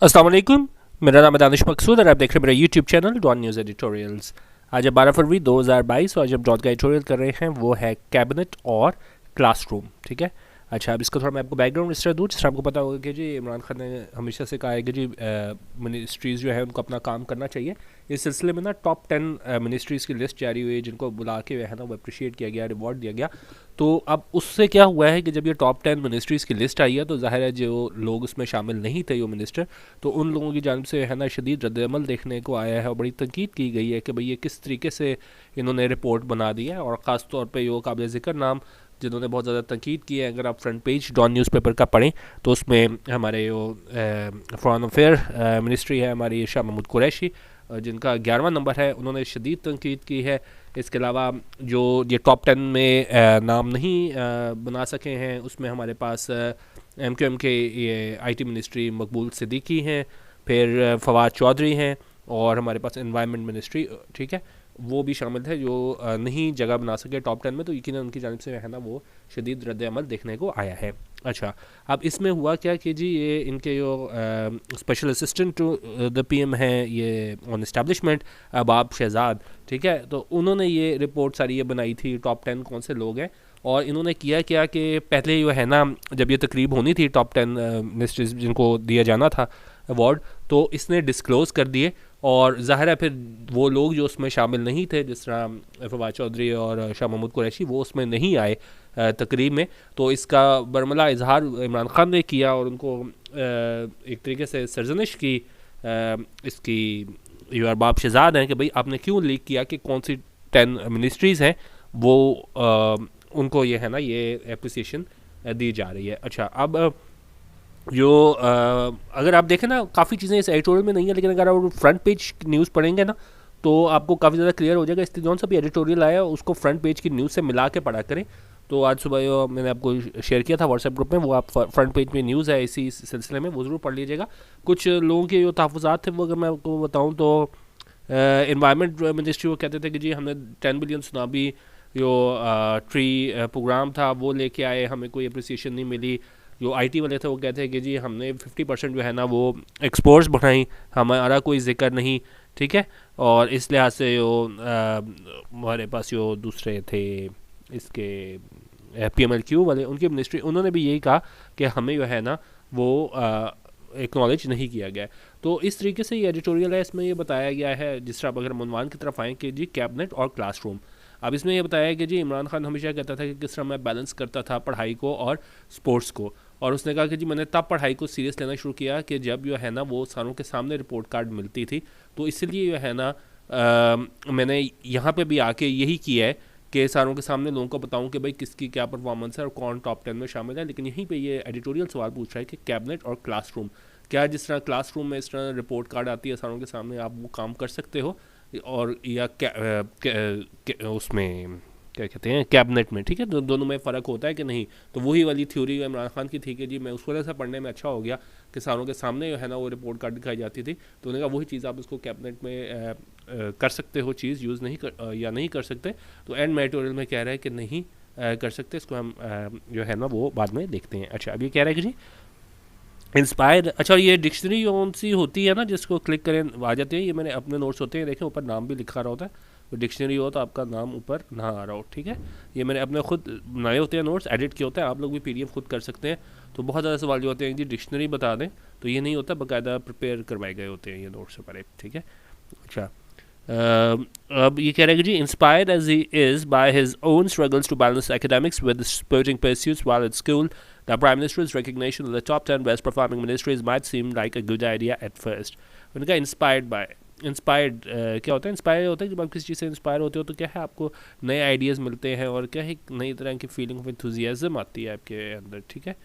अस्सलाम वालेकुम। मेरा नाम है दानिश मकसूद और आप देख रहे हैं मेरा YouTube channel Dawn news editorials. आज है 12 फरवरी 2022 और जब डॉन का एडिटोरियल कर रहे हैं वो है कैबिनेट और क्लासरूम। ठीक है, अच्छा अब इसका थोड़ा मैं आपको बैकग्राउंड इस तरह दूँ जिस तरह आपको पता होगा कि जी इमरान खान ने हमेशा से कहा है कि जी मिनिस्ट्रीज़ जो है उनको अपना काम करना चाहिए। इस सिलसिले में ना टॉप 10 मिनिस्ट्रीज़ की लिस्ट जारी हुई है जिनको बुला के है ना वो अप्रिशिएट किया गया, रिवॉर्ड दिया गया। तो अब उससे क्या हुआ है कि जब ये टॉप 10 मिनिस्ट्रीज़ की लिस्ट आई है तो ज़ाहिर है जो लोग उसमें शामिल नहीं थे, जो मिनिस्टर, तो उन लोगों की जानिब से है ना शदीद रद्दअमल देखने को आया है और बड़ी तनकीद की गई है कि भाई ये किस तरीके से इन्होंने रिपोर्ट बना दी है। और ख़ास तौर पे ये काबिल ज़िक्र नाम जिन्होंने बहुत ज़्यादा तनकीद की है, अगर आप फ्रंट पेज डॉन न्यूज़पेपर का पढ़ें तो उसमें हमारे वो फॉरेन अफेयर मिनिस्ट्री है हमारी, शाह महमूद कुरैशी, जिनका 11वां नंबर है, उन्होंने शदीद तनकीद की है। इसके अलावा जो ये टॉप 10 में नाम नहीं बना सके हैं उसमें हमारे पास MQM के ये IT मिनिस्ट्री मकबूल सिद्दीकी हैं, फिर फवाद चौधरी हैं और हमारे पास एनवायरनमेंट मिनिस्ट्री, ठीक है, वो भी शामिल थे जो नहीं जगह बना सके टॉप 10 में, तो यकीनन उनकी जानिब से है ना वो शदीद रद्द-ए-अमल देखने को आया है। अच्छा, अब इसमें हुआ क्या कि जी ये इनके जो special assistant to the PM हैं ये ऑन इस्टेब्लिशमेंट अबाब शहजाद, ठीक है, तो उन्होंने ये रिपोर्ट सारी ये बनाई थी टॉप 10 कौन से लोग हैं। और इन्होंने किया क्या कि पहले जो है ना जब ये तकरीब होनी थी टॉप 10 मिनिस्ट्रीज जिनको दिया जाना था अवार्ड, तो इसने डिस्क्लोज़ कर दिए। और ज़ाहिर है फिर वो लोग जो उसमें शामिल नहीं थे, जिस तरह फवाद चौधरी और शाह महमूद कुरैशी, वो उसमें नहीं आए तकरीब में। तो इसका बरमला इजहार इमरान खान ने किया और उनको एक तरीके से सरजनिश की इसकी जो अरबाब शहजाद हैं कि भाई आपने क्यों लीक किया कि कौन सी 10 मिनिस्ट्रीज़ हैं वो उनको ये है ना ये एप्रिसिएशन दी जा रही है। अच्छा, अब जो अगर आप देखें ना काफ़ी चीज़ें इस एडिटोरियल में नहीं है, लेकिन अगर आप फ्रंट पेज न्यूज़ पढ़ेंगे ना तो आपको काफ़ी ज़्यादा क्लियर हो जाएगा। इसलिए जौन सा भी एडिटोरियल आया उसको फ्रंट पेज की न्यूज़ से मिला के पढ़ा करें। तो आज सुबह जो मैंने आपको शेयर किया था व्हाट्सएप ग्रुप में, वो आप फ्रंट पेज में न्यूज़ है इसी सिलसिले में, वो ज़रूर पढ़ लीजिएगा। कुछ लोगों के जो तहफ़्फ़ुज़ात थे वो अगर मैं आपको बताऊँ तो इन्वायरमेंट मिनिस्ट्री वो कहते थे कि जी हमने 10 बिलियन सुनाबी जो ट्री प्रोग्राम था वो लेके आए, हमें कोई अप्रिसिएशन नहीं मिली। जो IT वाले थे वो कहते हैं कि जी हमने 50% जो है ना वो एक्सपोर्ट्स बढ़ाई, हमारा कोई जिक्र नहीं, ठीक है। और इस लिहाज से जो हमारे पास जो दूसरे थे इसके PMLQ वाले, उनकी मिनिस्ट्री, उन्होंने भी यही कहा कि हमें जो है ना वो एक्नॉलेज नहीं किया गया। तो इस तरीके से ये एडिटोरियल है, इसमें ये बताया गया है जिस तरह अगर मनवान की तरफ आएँ कि जी कैबिनेट और क्लासरूम। अब इसमें यह बताया कि जी इमरान खान हमेशा कहता था कि किस तरह मैं बैलेंस करता था पढ़ाई को और स्पोर्ट्स को। और उसने कहा कि जी मैंने तब पढ़ाई को सीरियस लेना शुरू किया कि जब जो है ना वो सारों के सामने रिपोर्ट कार्ड मिलती थी। तो इसलिए जो है ना मैंने यहाँ पे भी आके यही किया है कि सारों के सामने लोगों को बताऊं कि भाई किसकी क्या परफॉर्मेंस है और कौन टॉप 10 में शामिल है। लेकिन यहीं पे ये एडिटोरियल सवाल पूछ रहा है कि कैबिनेट और क्लासरूम, क्या जिस तरह क्लासरूम में इस तरह रिपोर्ट कार्ड आती है सारों के सामने, आप वो काम कर सकते हो और या उसमें क्या कहते हैं कैबिनेट में, ठीक है, दोनों में फ़र्क होता है कि नहीं। तो वही वाली थ्योरी इमरान खान की थी कि जी मैं उस वजह से पढ़ने में अच्छा हो गया कि सारों के सामने जो है ना वो रिपोर्ट कार्ड दिखाई जाती थी। तो उन्होंने कहा वही चीज़ आप इसको कैबिनेट में कर सकते हो, चीज़ यूज़ नहीं कर या नहीं कर सकते। तो एंड एडिटोरियल में कह रहा है कि नहीं कर सकते, इसको हम जो है ना वो बाद में देखते हैं। अच्छा, अब ये कह रहा है कि जी इंस्पायर, अच्छा ये डिक्शनरी कौन सी होती है ना जिसको क्लिक करें आ जाते हैं, ये मैंने अपने नोट्स होते हैं, देखें ऊपर नाम भी लिखा रहा होता है। तो डिक्शनरी हो तो आपका नाम ऊपर ना आ रहा हो, ठीक है। ये मैंने अपने खुद बनाए होते हैं नोट्स, एडिट किए होते हैं, आप लोग भी PDF खुद कर सकते हैं। तो बहुत ज़्यादा सवाल जो होते हैं जी डिक्शनरी बता दें, तो ये नहीं होता, बाकायदा प्रिपेयर करवाए गए होते हैं ये नोट्स हमारे, ठीक है। अच्छा, अब ये कह रहे हैं कि जी inspired as he is by his own struggles to balance academics with sporting pursuits while at school, the prime minister's recognition of the top 10 best performing ministries might seem like a good idea at first. उनका inspired by, inspired क्या होता है, inspire होता है जब आप किसी चीज़ से इंस्पायर होते हो तो क्या है आपको नए आइडियाज़ मिलते हैं और क्या है नई तरह की फीलिंग ऑफ एंथुजियाज्म आती है आपके अंदर, ठीक है।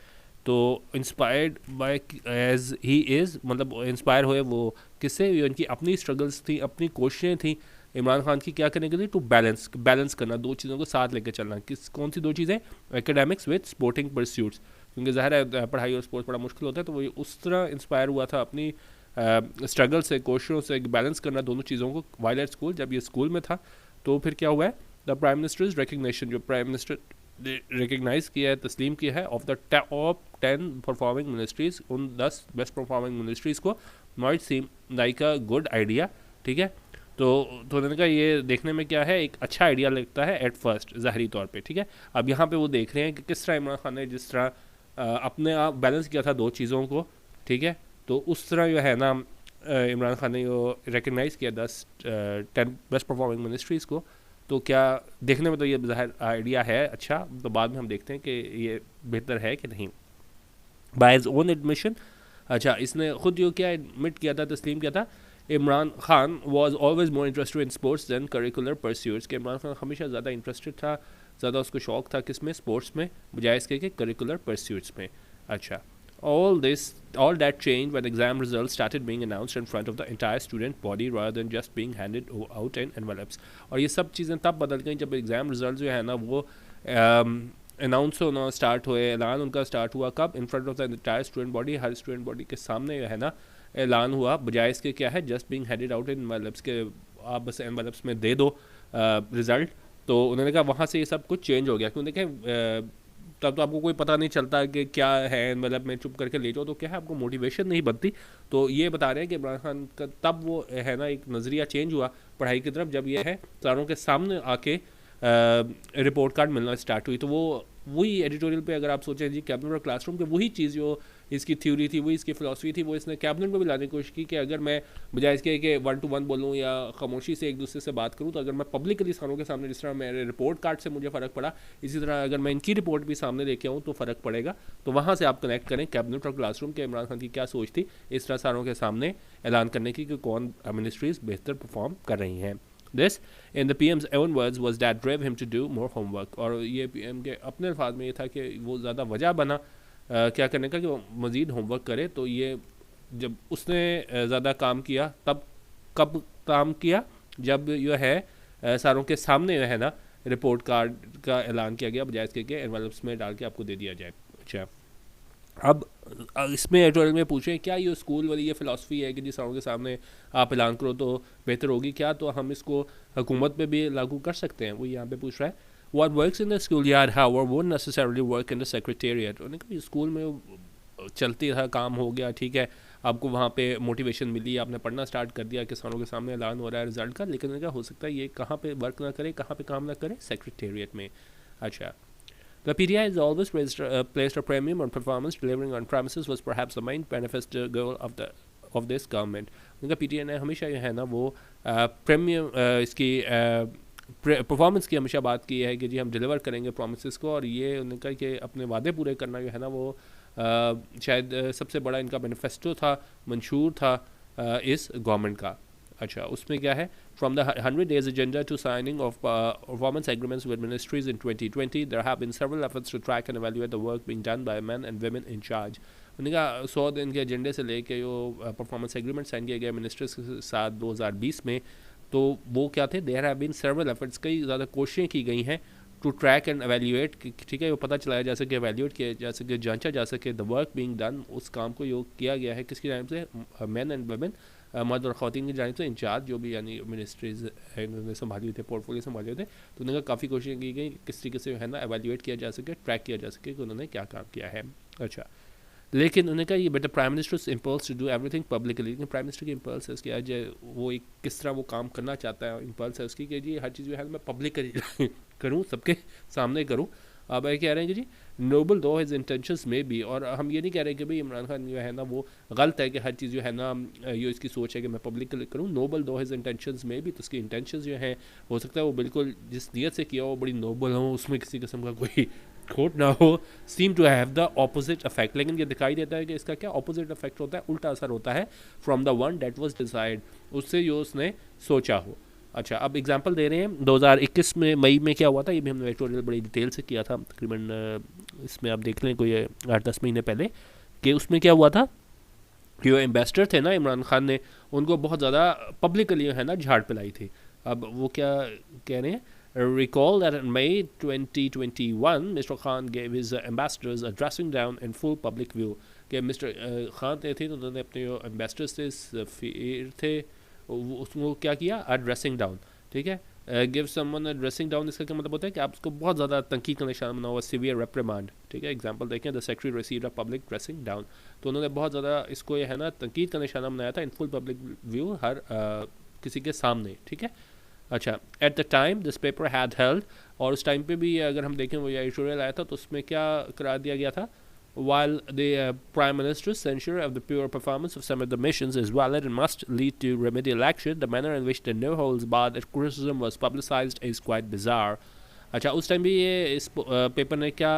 तो inspired by as he is मतलब इंस्पायर हुए वो किससे, उनकी अपनी स्ट्रगल्स थी, अपनी कोशिशें थी इमरान खान की क्या करने के लिए, टू बैलेंस करना, दो चीज़ों को साथ लेकर चलना। कौन सी दो चीज़ें, एकेडमिक्स विद स्पोर्टिंग परस्यूट्स, क्योंकि ज़ाहिर है पढ़ाई और स्पोर्ट्स बड़ा मुश्किल होता है। तो वो उस तरह इंस्पायर हुआ था अपनी स्ट्रगल से, कोशिशों से बैलेंस करना दोनों चीज़ों को वाइल एट स्कूल, जब ये स्कूल में था। तो फिर क्या हुआ है, द प्राइम मिनिस्टर्स रिकग्निशन, जो प्राइम मिनिस्टर रिकग्नाइज किया है, तस्लीम किया है of the top 10 performing ministries, उन 10 बेस्ट परफॉर्मिंग मिनिस्ट्रीज़ को might seem like a good idea, ठीक है। तो उन्होंने कहा ये देखने में क्या है, एक अच्छा आइडिया लगता है एट फर्स्ट ज़ाहरी तौर पे, ठीक है। अब यहाँ पे वो देख रहे हैं कि किस तरह इमरान खान ने जिस तरह अपने आप बैलेंस किया था दो चीज़ों को, ठीक है। तो उस तरह जो है ना इमरान खान ने वो रिकग्नाइज़ किया 10 बेस्ट परफॉर्मिंग मिनिस्ट्रीज़ को। तो क्या देखने में तो ये ज़ाहिर आइडिया है अच्छा, तो बाद में हम देखते हैं कि ये बेहतर है कि नहीं। बाय हिज ओन एडमिशन, अच्छा इसने खुद जो क्या एडमिट किया था, तस्लीम किया था, Imran Khan was always more interested in sports than curricular pursuits, कि इमरान खान हमेशा ज़्यादा इंटरेस्टेड था, ज़्यादा उसको शौक था किस में, स्पोर्ट्स में, बजाय इसके कि करिकुलर परस्यूट्स में। अच्छा, all that changed when exam results started being announced in front of the entire student body rather than just being handed out in envelopes। और ये सब चीज़ें तब बदल गई जब एग्ज़ाम रिजल्ट जो है ना वो अनाउंस होना स्टार्ट हुए, ऐलान उनका स्टार्ट हुआ कब, in front of the entire student body, her student body के सामने जो है ना ऐलान हुआ, बजाय इसके क्या है just being headed out in envelopes के, आप बस एनवेलप्स में दे दो रिज़ल्ट। तो उन्होंने कहा वहाँ से ये सब कुछ चेंज हो गया, क्यों देखें तब तो आपको कोई पता नहीं चलता कि क्या है, मतलब मैं चुप करके ले जाओ तो क्या है, आपको मोटिवेशन नहीं बनती। तो ये बता रहे हैं कि इमरान खान का तब वो है ना एक नज़रिया चेंज हुआ पढ़ाई की तरफ, जब ये है सारों के सामने आके रिपोर्ट कार्ड मिलना स्टार्ट हुई। तो वो वही एडिटोरियल पे अगर आप सोचें जी कैबिनेट और क्लासरूम के वही चीज़ जो इसकी थ्योरी थी, वही इसकी फ़िलासफ़ी थी, वो इसने कैबिनेट में भी लाने की कोशिश की कि अगर मैं बजाय इसके कि 1 to 1 बोलूँ या खामोशी से एक दूसरे से बात करूँ, तो अगर मैं पब्लिकली सारों के सामने, जिस तरह मेरे रिपोर्ट कार्ड से मुझे फ़र्क पड़ा, इसी तरह अगर मैं इनकी रिपोर्ट भी सामने लेके आऊँ तो फ़र्क पड़ेगा। तो वहाँ से आप कनेक्ट करें कैबिनेट और क्लासरूम के इमरान खान की क्या सोच थी इस तरह सारों के सामने ऐलान करने की कि कौन मिनिस्ट्रीज़ बेहतर परफॉर्म कर रही हैं। This, in the PM's own words, was that drove him to do more homework। और ये PM के अपने अल्फाज में ये था कि वो ज़्यादा वजह बना क्या करने का कि वो मज़ीद होमवर्क करे। तो ये जब उसने ज़्यादा काम किया, तब कब काम किया, जब यह है सारों के सामने है ना रिपोर्ट कार्ड का ऐलान किया गया, बजाय इसके कि एनवेलप्स में डाल के आपको दे दिया जाए। अच्छा, अब इसमें एडिटोरियल में पूछें क्या ये स्कूल वाली ये फ़िलासफ़ी है कि जिस सारों के सामने आप ऐलान करो तो बेहतर होगी, क्या तो हम इसको हुकूमत पे भी लागू कर सकते हैं, वो यहाँ पे पूछ रहा है। What works in the schoolyard, however, won't necessarily work in the secretariat। उन्होंने कहा स्कूल में चलती था, काम हो गया, ठीक है, आपको वहाँ पे मोटिवेशन मिली, आपने पढ़ना स्टार्ट कर दिया, किसानों के सामने ऐलान हो रहा है रिजल्ट का, लेकिन उन्होंने कहा हो सकता है ये कहाँ पे वर्क ना करे, कहाँ पे काम ना करे, सेक्रेटेरिएट में। अच्छा, the PTI has always placed a premium on performance, delivering on promises was perhaps the main manifesto goal of this government। उनका PTI ने हमेशा जो है ना वो प्रीमियम इसकी परफॉर्मेंस की हमेशा बात की है कि जी हम डिलीवर करेंगे प्रोमिस को, और ये उन्होंने कहा कि अपने वादे पूरे करना जो है ना वो शायद सबसे बड़ा इनका मैनिफेस्टो था, मंशूर था इस गवर्नमेंट का। अच्छा, उसमें क्या है, from the 100 days agenda to signing of performance agreements with ministries in 2020 there have been several efforts to track and evaluate the work being done by men and women in charge। उन्होंने कहा 100 दिन के एजेंडे से लेके जो performance agreement sign किए गए मिनिस्टर्स के साथ 2020 में, तो वो क्या थे, there have been several efforts, कई ज़्यादा कोशिशें की गई हैं टू ट्रैक एंड एवेल्यूएट, ठीक है, वो पता चलाया जा सके, एवेल्यूएट किया जा सके, जांचा जा सके द वर्क बीइंग डन, उस काम को जो किया गया है किसकी जानिब से, मैन एंड वुमेन, मर्द और ख़वातीन की जानिब से, इंचार्ज जो भी यानी मिनिस्ट्रीज इन्होंने संभाली थे, पोर्टफोलियो संभाले थे। तो उन्होंने काफ़ी कोशिशें की गई किस तरीके से है ना एवेल्यूएट किया जा सके, ट्रैक किया जा सके कि उन्होंने क्या काम किया है। अच्छा, लेकिन उन्होंने कहा ये better prime minister's impulse to do everything publicly, लेकिन प्राइम मिनिस्टर की इम्पल्स है उसकी आज वो एक किस तरह वो काम करना चाहता है, इम्पल्स है उसकी कि जी हर चीज़ जो है मैं पब्लिक करूँ, सबके सामने करूँ। अब ये कह रहे हैं कि जी नोबल दो हिज इंटेंशंस में भी, और हम ये नहीं कह रहे कि भाई इमरान खान जो है ना वो गलत है कि हर चीज़ जो है ना ये इसकी सोच है कि मैं पब्लिक करूँ, नोबल दो हिज इंटेंशंस में भी, तो उसकी इंटेंशंस जो हैं हो सकता है वो बिल्कुल जिस नीयत से किया हो बड़ी नोबल हो, उसमें किसी किस्म का कोई खोट ना हो, seem to have the opposite effect, लेकिन ये दिखाई देता है कि इसका क्या ऑपोजिट इफेक्ट होता है, उल्टा असर होता है from the one that was decide, उससे जो उसने सोचा हो। अच्छा, अब एग्जांपल दे रहे हैं 2021 में मई में क्या हुआ था, ये भी हमने एडिटोरियल बड़ी डिटेल से किया था तकरीबन, इसमें आप देख लें कोई 8-10 महीने पहले, कि उसमें क्या हुआ था कि जो एम्बेसडर थे ना इमरान खान ने, उनको बहुत ज़्यादा पब्लिकली है ना झाड़ पिलाई थी। अब वो क्या कह रहे हैं, recall that in May 2021 Mr. Khan gave his ambassadors a dressing down in full public view, कि मिस्टर खान थे तो उन्होंने अपने जो एम्बेसडर्स थे सफ़ीर थे उसको क्या किया, ड्रेसिंग डाउन, ठीक है, गिव समवन ड्रेसिंग डाउन, इसका क्या मतलब होता है कि आप उसको बहुत ज़्यादा तनकीद का निशाना बना हुआ, सिवियर रेप्रिमांड, ठीक है। एग्जांपल देखें, the secretary received a public dressing down, तो उन्होंने बहुत ज़्यादा इसको ये है ना तनकीद का निशाना बनाया था इन फुल पब्लिक व्यू, हर किसी के सामने, ठीक है। अच्छा, at the time this paper had held, और उस टाइम पे भी अगर हम देखें वो एडिटोरियल आया था तो उसमें क्या करार दिया गया था, while the Prime Minister's censure of the poor performance of some of the missions is valid and must lead to remedial action, the manner in which the no-holds-barred criticism was publicized is quite bizarre. अच्छा, उस time भी ये इस paper ने क्या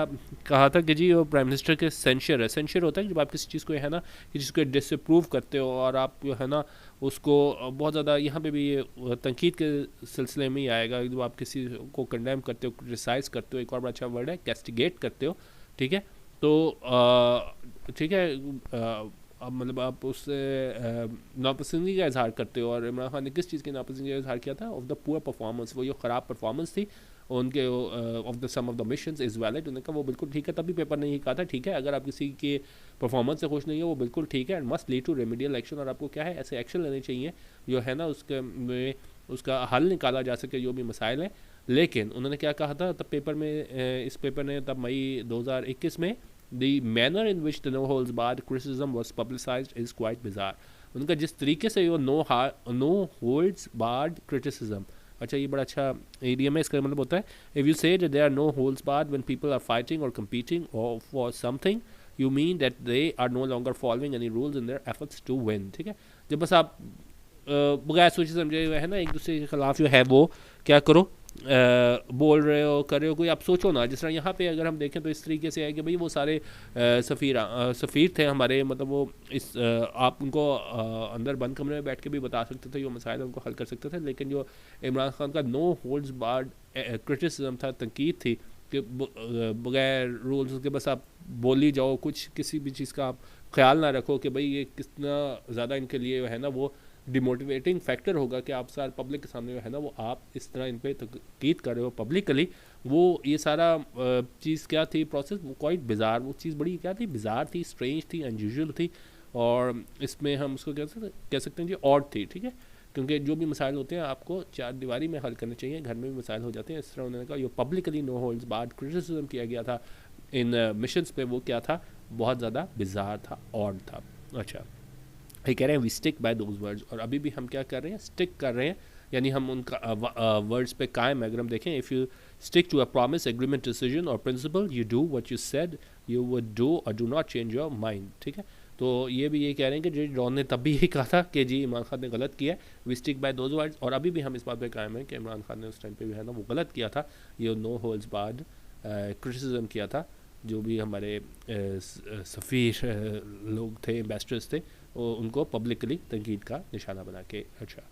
कहा था कि जी वो प्राइम मिनिस्टर के सेंशर है, सेंशर होता है जब आप किसी चीज़ को है ना कि जिसको डिसअप्रूव करते हो और आप जो है ना उसको बहुत ज़्यादा, यहाँ पे भी ये तनकीद के सिलसिले में ही आएगा, जब आप किसी को कंडेम करते हो, क्रिटिसाइज़ करते हो, एक और बड़ा अच्छा वर्ड है कैस्टिगेट करते हो, ठीक है। तो ठीक है, अब मतलब आप उससे नापसंदगी का इजहार करते हो, और इमरान खान ने किस चीज़ की नापसंदगी का इजहार किया था, ऑफ द पुअर परफॉर्मेंस, वो जो ख़राब परफॉर्मेंस थी उनके, of the some of the missions is valid, उन्होंने कहा वो बिल्कुल ठीक है, तभी पेपर ने ही कहा था ठीक है, अगर आप किसी के परफॉर्मेंस से खुश नहीं हो वो बिल्कुल ठीक है, and must lead to remedial action, और आपको क्या है ऐसे एक्शन लेने चाहिए जो है ना उसके में उसका हल निकाला जा सके जो भी मसाइल हैं। लेकिन उन्होंने क्या कहा था तब पेपर में, इस पेपर ने तब मई 2021 में, the manner in which the no holds barred criticism was publicized is quite bizarre, उनका जिस तरीके से वो no holds barred criticism, अच्छा ये बड़ा अच्छा एरिया में इसका मतलब होता है, if you say that there are no holds barred when people are fighting or competing or for something, you mean that they are no longer following any rules in their efforts to win, ठीक है। जब बस आप बगैर सोचे समझे हुए है ना एक दूसरे के खिलाफ जो है वो क्या करो, बोल रहे हो, कर रहे हो, कोई आप सोचो ना, जिस तरह यहाँ पे अगर हम देखें तो इस तरीके से है कि भाई वो सारे सफ़ीर थे हमारे, मतलब वो इस आप उनको अंदर बंद कमरे में बैठ के भी बता सकते थे, जो मसाइल उनको हल कर सकते थे, लेकिन जो इमरान खान का नो होल्ड्स बार्ड क्रिटिसिज्म था, तनकीद थी कि बगैर रूल्स के बस आप बोल ही जाओ, कुछ किसी भी चीज़ का आप ख्याल ना रखो कि भाई ये कितना ज़्यादा इनके लिए है ना वो डिमोटिवेटिंग फैक्टर होगा कि आप सारे पब्लिक के सामने है ना वो आप इस तरह इन पर तनकीद कर रहे हो पब्लिकली, वो ये सारा चीज़ क्या थी प्रोसेस, वो क्वाइट बिज़ार, वो चीज़ बड़ी क्या थी, बिज़ार थी, स्ट्रेंज थी, अनयूजुअल थी, और इसमें हम उसको कह सकते हैं जी ऑड थी, ठीक है। क्योंकि जो भी मसाइल होते हैं आपको चार दीवारी में हल करने चाहिए, घर में भी मसाइल हो जाते हैं, इस तरह उन्होंने कहा ये publicly no holds barred criticism किया गया था इन मिशंस पे, वो क्या था, बहुत ज़्यादा बिज़ार था, ऑड था। अच्छा, ये कह रहे हैं we stick by those words, और अभी भी हम क्या कर रहे हैं, स्टिक कर रहे हैं, यानी हम उनका वर्ड्स पे कायम है। अगर हम देखें, if you stick to a promise, agreement, decision और principle, you do what you said you would do और do not change your mind, ठीक है। तो ये भी ये कह रहे हैं कि जो डॉन ने तब भी यही कहा था कि जी इमरान खान ने गलत किया है, we stick by those words, और अभी भी हम इस बात पे कायम है कि इमरान खान ने उस टाइम पे भी है ना वो गलत किया था, ये नो होल्ड्स बार्ड क्रिटिसिज्म किया था, जो भी हमारे सफ़ीर लोग थे, एम्बेसडर्स थे, उनको पब्लिकली तनकीद का निशाना बना के। अच्छा,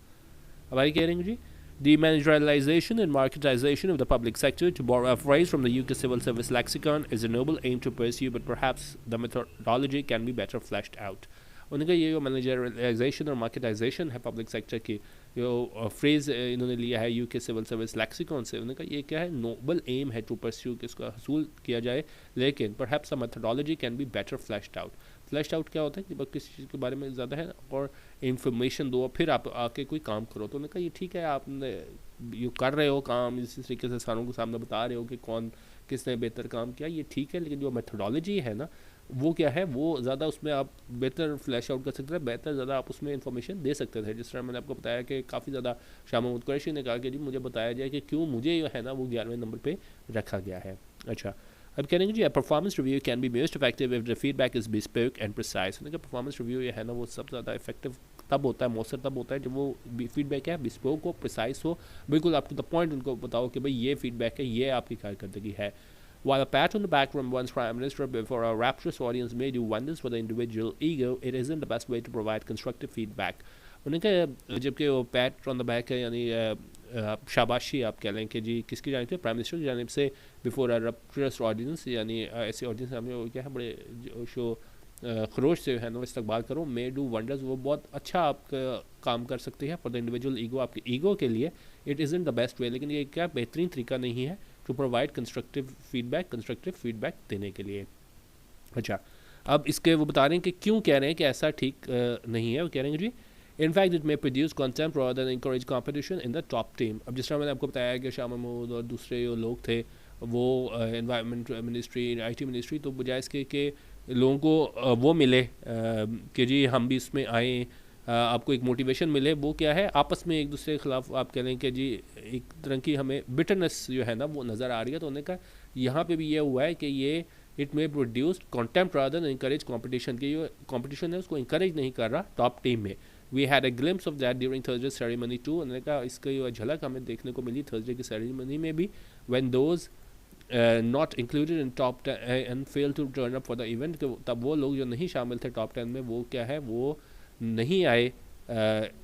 अब आगे कह रहे हैं जी, Demanagerialization and marketization of the public sector, to borrow a phrase from the UK Civil Service lexicon, is a noble aim to pursue, but perhaps the methodology can be better fleshed out. उन्होंने कहा ये जो मैनेजराइजेशन और marketisation है public sector की, जो phrase इन्होंने लिया है यूके सिविल सर्विस लैक्सिकॉन से, उन्होंने कहा ये क्या है, नोबल एम है टू परस्यू, कि इसका हसूल किया जाए, लेकिन perhaps the methodology can be better flashed out. Flashed out क्या होता है कि बस किसी चीज़ के बारे में ज़्यादा है और इन्फॉर्मेशन दो, फिर आप आके कोई काम करो। तो उन्होंने कहा ये ठीक है, आपने ये कर रहे हो काम, इसी तरीके से सारों के सामने बता रहे हो कि कौन किसने बेहतर काम किया, ये ठीक है, लेकिन जो मेथोडोलॉजी है ना वो क्या है, वो ज़्यादा उसमें आप बेहतर फ्लैश आउट कर सकते थे, बेहतर ज़्यादा आप उसमें इन्फॉर्मेशन दे सकते थे। जिस तरह मैंने आपको बताया कि काफ़ी ज़्यादा शाह महमूद कुरैशी ने कहा कि जी मुझे बताया जाए कि क्यों मुझे जो है ना वो 11वें नंबर पे रखा गया है। अच्छा, अब कह रहे हैं जी, performance review can be most effective if the feedback is bespoke and precise. उन्होंने कहा परफॉर्मेंस रिव्यू ये है ना वो सबसे ज़्यादा इफेक्टिव तब होता है, मौसर तब होता है जब वो फीडबैक है बिस्पोक हो, प्रिसाइज हो, बिल्कुल आप टू द पॉइंट उनको बताओ कि भाई ये फीडबैक है, ये आपकी कारकर्दगी है। While a pat on the back from one's prime minister before a rapturous audience may do wonders for the individual ego, it isn't the best way to provide constructive feedback. उन्होंने कहा जबकि वो PAT on the back है, यानी शाबाशी आप कह लें कि जी किसकी जानिब से, प्राइम मिनिस्टर की जानिब से बिफोर अ रैप्चरस ऑडियंस, यानी ऐसी ऑडियंस सामने क्या है बड़े शो खरोश से है ना इस्तकबाल करो, मे डू वंडर्स, वो बहुत अच्छा आपका काम कर सकती है फॉर द इंडिविजुअल ईगो, आपके ईगो के लिए। It isn't the best way, लेकिन ये क्या बेहतरीन तरीका नहीं है टू प्रोवाइड कंस्ट्रक्टिव फीडबैक देने के लिए। अच्छा, अब इसके वो बता रहे हैं कि क्यों कह रहे हैं कि ऐसा ठीक नहीं है। वो कह रहे हैं जी, in fact it may produce content rather than encourage competition in the top team. अब जिस तरह मैंने आपको बताया कि शाह महमूद और दूसरे जो लोग थे वो एनवायरनमेंट मिनिस्ट्री, आईटी मिनिस्ट्री, तो बजाय इसके कि लोगों को वो मिले कि जी हम भी इसमें आए, आपको एक मोटिवेशन मिले, वो क्या है आपस में एक दूसरे के खिलाफ आप कह लें कि जी एक तरह की हमें बिटरनेस जो है ना वो नज़र आ रही है। तो उन्होंने कहा यहाँ पे भी ये हुआ है कि ये it may produce contempt rather than encourage competition, की जो कंपटीशन है उसको इंकरेज नहीं कर रहा टॉप टीम में। We had a glimpse of that during Thursday ceremony too. उन्होंने कहा इसका झलक हमें देखने को मिली थर्सडे की सेरेमनी में भी, when those not included in top 10 and fail to turn up for the event, तब वो लोग जो नहीं शामिल थे टॉप 10 में वो क्या है वो नहीं आए,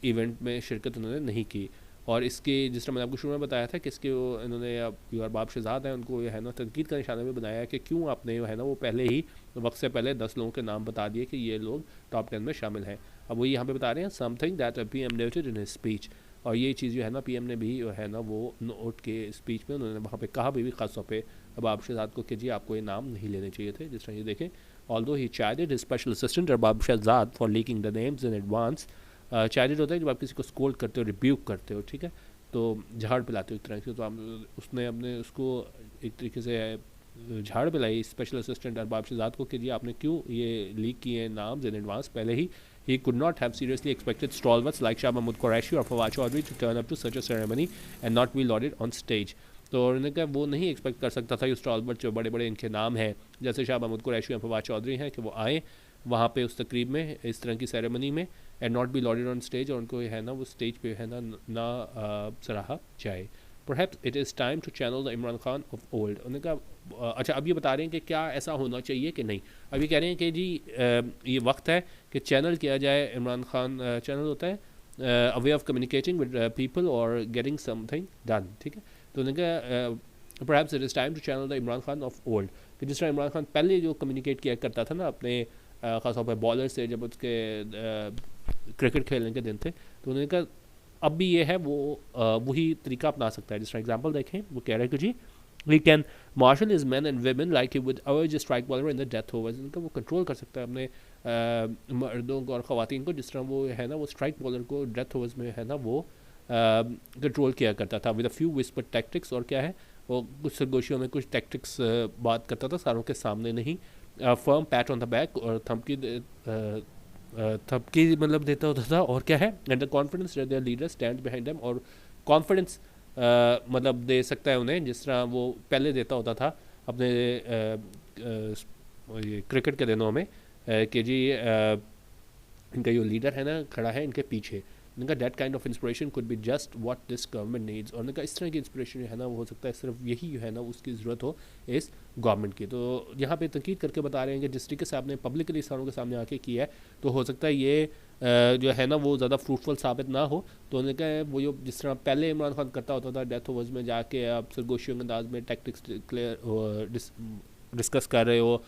इवेंट में शिरकत उन्होंने नहीं की। और इसके जिस तरह मैंने आपको शुरू में बताया था कि इसके वो इन्होंने अब जो अरबाब शहजाद हैं उनको है ना तनकीद का निशाना भी बनाया कि क्यों आपने जो है ना वो पहले ही वक्त से पहले 10 लोगों के नाम बता दिए कि ये लोग टॉप 10 में शामिल हैं। अब वो यहाँ पे बता रहे हैं something that PM noted in his speech, और ये चीज़ जो है ना PM ने भी जो है ना वो नोट के स्पीच में उन्होंने वहाँ पे कहा भी खास तौर पे अरबाब शहजाद को कि जी आपको ये नाम नहीं लेने चाहिए थे। जिस तरह ये देखें, although he chided his special assistant Arbab Shahzad for leaking the names in advance. chided होता है जब आप किसी को स्कोल्ड करते हो, रिब्यूक करते हो, ठीक है, तो झाड़ पिलाते हो एक तरह से, तो आप उसने अपने उसको एक तरीके से झाड़ पिलाई स्पेशल असिस्टेंट अरबाब शहजाद को कि जी आपने क्यों ये लीक किए नाम्स इन एडवांस पहले ही। He could not have seriously expected stalwarts like Shah Mahmood Qureshi or Fawad Chaudhry to turn up to such a ceremony and not be lauded on stage। तो उन्होंने कहा वो नहीं एक्सपेक्ट कर सकता था ये स्टॉलवर्ट जो बड़े बड़े इनके नाम हैं जैसे शाह महमूद कुरैशी और फवाद चौधरी हैं कि वो आए वहाँ पे उस तकरीब में इस तरह की सेरेमनी में and not be loaded on stage, और उनको है ना वो स्टेज पे है ना सराहा जाए। Perhaps it is time to channel the Imran Khan of old। उन्होंने कहा अच्छा अब ये बता रहे हैं कि क्या ऐसा होना चाहिए कि नहीं। अब ये कह रहे हैं कि जी ये वक्त है कि चैनल किया जाए इमरान खान, चैनल होता है a way of communicating with people और गेटिंग समथिंग डन, ठीक है। तो उन्होंने कहा perhaps it is time to channel the Imran Khan of old, कि जिस तरह इमरान खान पहले जो कम्युनिकेट किया करता था ना अपने ख़ासतौर पर बॉलर से जब उसके क्रिकेट खेलने के दिन थे, तो उन्होंने कहा अब भी ये है वो वही तरीका अपना सकता है। जिस तरह एग्जाम्पल देखें वो कह रहे हैं कि जी we can marshal is men and women like with our strike bowler in the death overs. इनका वो कंट्रोल कर सकता है अपने मर्दों को और ख़वातीन को, जिस तरह वो है ना वो स्ट्राइक बॉलर को डेथ ओवर्स में है ना वो कंट्रोल किया करता था with a few whisper tactics. और क्या है वो कुछ सरगोशियों में कुछ टैक्टिक्स बात करता था सारों के सामने नहीं। Firm PAT on the back और थपकी मतलब देता होता था। और क्या है and the confidence there leader stand behind them, और कॉन्फिडेंस मतलब दे सकता है उन्हें जिस तरह वो पहले देता होता था अपने ये क्रिकेट के दिनों में कि जी इनका जो लीडर है ना खड़ा है इनके पीछे। उनका that kind of inspiration could be just what this government needs, और उनका इस तरह की इंस्पिरेशन जो है ना वो हो सकता है सिर्फ यही जो है ना उसकी ज़रूरत हो इस गवर्नमेंट की। तो यहाँ पे तनकीद करके बता रहे हैं कि जिस तरीके से आपने पब्लिकली सारों के सामने आके किया है तो हो सकता है ये जो है ना वो ज़्यादा फ्रूटफुल साबित ना हो। तो उन्होंने कहा वो जो जिस तरह पहले इमरान खान करता होता था डेथ ओवर्स में जाके आप सरगोशियों के अंदाज में टैक्टिक्स डिस्कस कर रहे हो,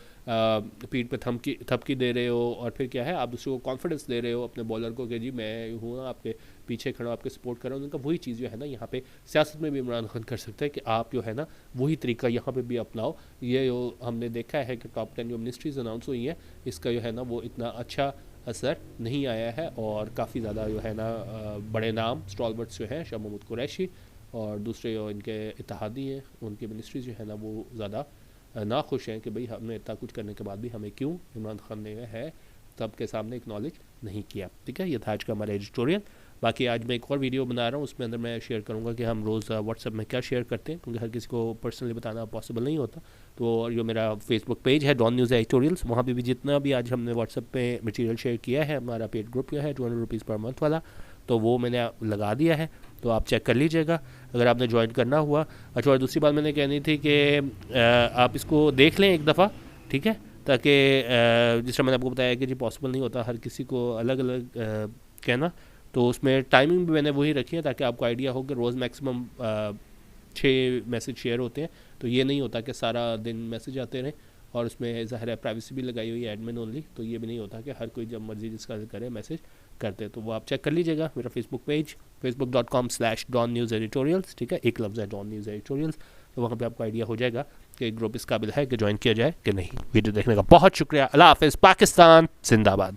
पीठ पे थपकी दे रहे हो, और फिर क्या है आप दूसरे को कॉन्फिडेंस दे रहे हो अपने बॉलर को कि जी मैं हूँ ना आपके पीछे खड़ा हूँ आपके सपोर्ट कर रहा हूँ। उनका वही चीज़ जो है ना यहाँ पे सियासत में भी इमरान खान कर सकता है कि आप जो है ना वही तरीका यहाँ पे भी अपनाओ। ये जो हमने देखा है कि टॉप 10 जो मिनिस्ट्रीज अनाउंस हुई हैं इसका जो है ना वो इतना अच्छा असर नहीं आया है, और काफ़ी ज़्यादा जो है ना बड़े नाम स्टॉलवर्ट्स जो हैं शाह महमूद कुरैशी और दूसरे जो इनके इत्तेहादी हैं उनकी मिनिस्ट्रीज जो है ना वो ज़्यादा ना खुश हैं कि भाई हमने इतना कुछ करने के बाद भी हमें क्यों इमरान खान ने है सबके सामने एक्नॉलेज नहीं किया। ठीक है, ये था आज का हमारा एडिटोरियल। बाकी आज मैं एक और वीडियो बना रहा हूँ उसमें अंदर मैं शेयर करूँगा कि हम रोज़ व्हाट्सएप में क्या शेयर करते हैं, क्योंकि हर किसी को पर्सनली बताना पॉसिबल नहीं होता। तो जो मेरा फेसबुक पेज है डॉन न्यूज़ एडिटोरियल्स, वहाँ पे भी जितना भी आज हमने व्हाट्सएप पे मटेरियल शेयर किया है, हमारा पेड ग्रुप जो है 200 रुपीज़ पर मंथ वाला, तो वो मैंने लगा दिया है, तो आप चेक कर लीजिएगा अगर आपने ज्वाइन करना हुआ। अच्छा, और दूसरी बात मैंने कहनी थी कि आप इसको देख लें एक दफ़ा, ठीक है, ताकि जिस तरह मैंने आपको बताया कि जी पॉसिबल नहीं होता हर किसी को अलग अलग कहना, तो उसमें टाइमिंग भी मैंने वही रखी है ताकि आपको आइडिया हो कि रोज़ मैक्सिमम 6 मैसेज शेयर होते हैं। तो ये नहीं होता कि सारा दिन मैसेज आते रहें, और उसमें ज़ाहिर है प्राइवेसी भी लगाई हुई है एडमिन ओनली, तो ये भी नहीं होता कि हर कोई जब मर्जी जिसका करे मैसेज करते हैं। तो वो आप चेक कर लीजिएगा मेरा फेसबुक पेज facebook.com/DonNewsEditorials, ठीक है, एक लफ्ज़ है डॉन न्यूज़ एडिटोरियल्स। तो वहाँ पे आपको आइडिया हो जाएगा कि ग्रुप इस काबिल है कि ज्वाइन किया जाए कि नहीं। वीडियो देखने का बहुत शुक्रिया। अल्लाह हाफ़िज़। पाकिस्तान जिंदाबाद।